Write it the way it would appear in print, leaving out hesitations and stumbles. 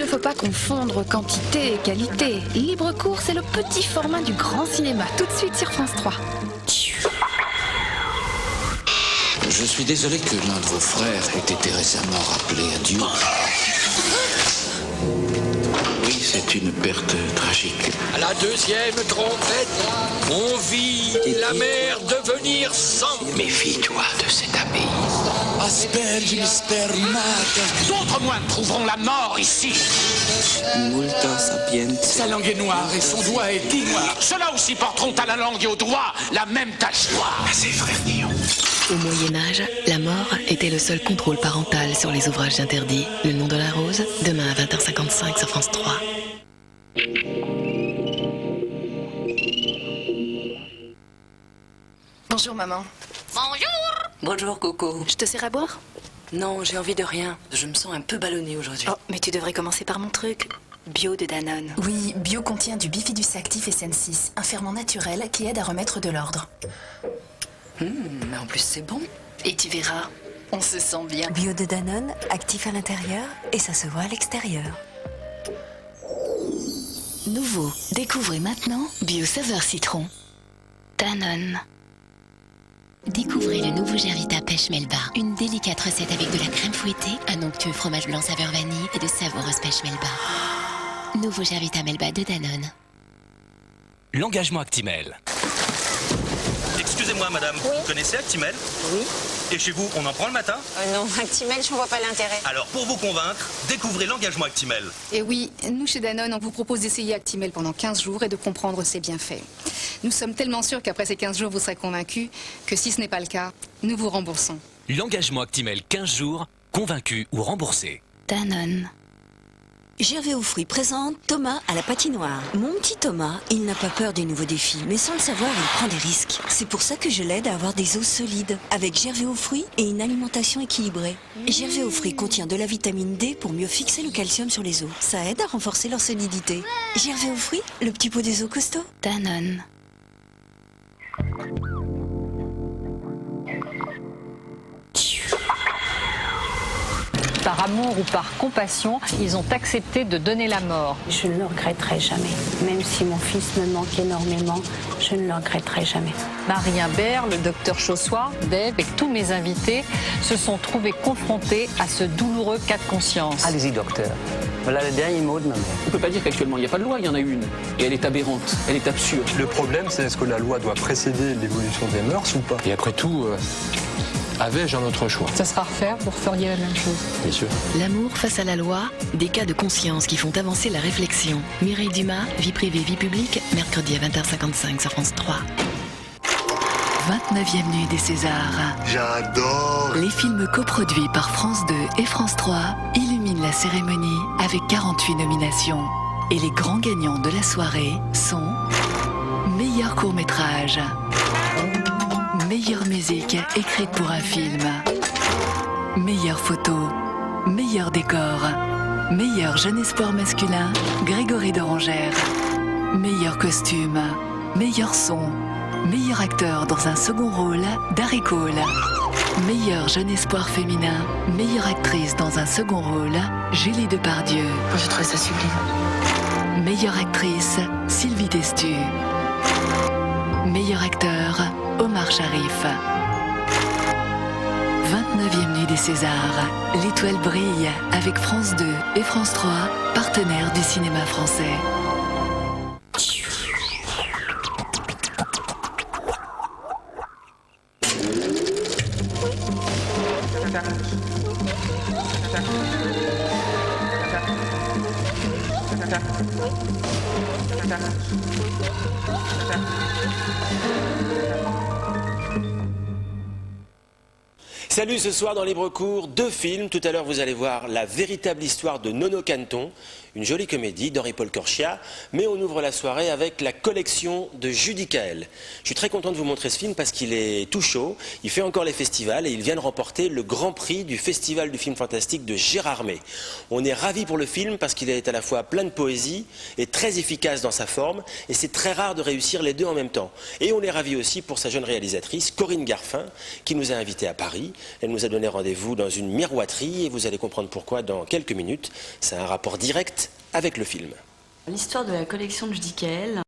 ne faut pas confondre quantité et qualité. Libre cours, c'est le petit format du grand cinéma. Tout de suite sur France 3. Je suis désolé que l'un de vos frères ait été récemment rappelé à Dieu. Oui, c'est une perte tragique. À la deuxième trompette, on vit la mer devenir sang. Méfie-toi de cet abbaye. Asperge spermata. D'autres moines trouveront la mort ici. Multa sapientia. Sa langue est noire et son doigt est tout noir. Ceux-là aussi porteront à la langue et au doigt la même tache noire. Assez, frère Néon. Au Moyen-Âge, la mort était le seul contrôle parental sur les ouvrages interdits. Le nom de la rose, demain à 20h55 sur France 3. Bonjour maman. Bonjour. Bonjour Coco. Je te sers à boire? Non, j'ai envie de rien. Je me sens un peu ballonnée aujourd'hui. Oh, mais tu devrais commencer par mon truc. Bio de Danone. Oui, bio contient du bifidus actif SN6, un ferment naturel qui aide à remettre de l'ordre. Mais en plus c'est bon. Et tu verras, on se sent bien. Bio de Danone, actif à l'intérieur et ça se voit à l'extérieur. Nouveau, découvrez maintenant bio saveur citron. Danone. Découvrez le nouveau Gervita Pêche Melba. Une délicate recette avec de la crème fouettée, un onctueux fromage blanc saveur vanille et de savoureuses pêches Melba. Nouveau Gervita Melba de Danone. L'engagement Actimel. Excusez-moi madame, vous connaissez Actimel? Oui. Et chez vous, on en prend le matin? Non, Actimel, je ne vois pas l'intérêt. Alors pour vous convaincre, découvrez l'engagement Actimel. Et oui, nous chez Danone, on vous propose d'essayer Actimel pendant 15 jours et de comprendre ses bienfaits. Nous sommes tellement sûrs qu'après ces 15 jours, vous serez convaincus que si ce n'est pas le cas, nous vous remboursons. L'engagement Actimel 15 jours, convaincu ou remboursé. Danone. Gervais aux fruits présente Thomas à la patinoire. Mon petit Thomas, il n'a pas peur des nouveaux défis, mais sans le savoir, il prend des risques. C'est pour ça que je l'aide à avoir des os solides, avec Gervais aux fruits et une alimentation équilibrée. Gervais aux fruits contient de la vitamine D pour mieux fixer le calcium sur les os. Ça aide à renforcer leur solidité. Gervais aux fruits, le petit pot des os costauds. Danone. Par amour ou par compassion, ils ont accepté de donner la mort. Je ne le regretterai jamais. Même si mon fils me manque énormément, je ne le regretterai jamais. Marie Imbert, le docteur Chaussois, Dave et tous mes invités se sont trouvés confrontés à ce douloureux cas de conscience. Allez-y, docteur. Voilà le dernier mot de ma mère. On ne peut pas dire qu'actuellement il n'y a pas de loi, il y en a une. Et elle est aberrante, elle est absurde. Le problème, c'est est-ce que la loi doit précéder l'évolution des mœurs ou pas? Et après tout, avais-je un autre choix? Ça sera à refaire, vous referiez la même chose. Bien sûr. L'amour face à la loi, des cas de conscience qui font avancer la réflexion. Mireille Dumas, vie privée, vie publique, mercredi à 20h55 sur France 3. 29e nuit des Césars. J'adore. Les films coproduits par France 2 et France 3 illuminent la cérémonie avec 48 nominations. Et les grands gagnants de la soirée sont meilleur court-métrage, meilleure musique écrite pour un film, meilleure photo, meilleur décor, meilleur jeune espoir masculin, Grégory Dorangère, meilleur costume, meilleur son, meilleur acteur dans un second rôle, Darry Cole, meilleur jeune espoir féminin, meilleure actrice dans un second rôle, Julie Depardieu. Je trouve ça sublime. Meilleure actrice, Sylvie Testu. Meilleur acteur, Omar Sharif. 29e nuit des Césars. L'étoile brille avec France 2 et France 3, partenaires du cinéma français. Salut, ce soir dans Libre Cours, 2 films. Tout à l'heure, vous allez voir la véritable histoire de Nono Canton, une jolie comédie d'Henri-Paul Corchia. Mais on ouvre la soirée avec la collection de Judy Kael. Je suis très content de vous montrer ce film parce qu'il est tout chaud. Il fait encore les festivals et il vient de remporter le grand prix du Festival du film fantastique de Gérardmer. On est ravis pour le film parce qu'il est à la fois plein de poésie et très efficace dans sa forme. Et c'est très rare de réussir les deux en même temps. Et on est ravis aussi pour sa jeune réalisatrice, Corinne Garfin, qui nous a invités à Paris. Elle nous a donné rendez-vous dans une miroiterie et vous allez comprendre pourquoi dans quelques minutes. C'est un rapport direct avec le film. L'histoire de la collection de Judicaël,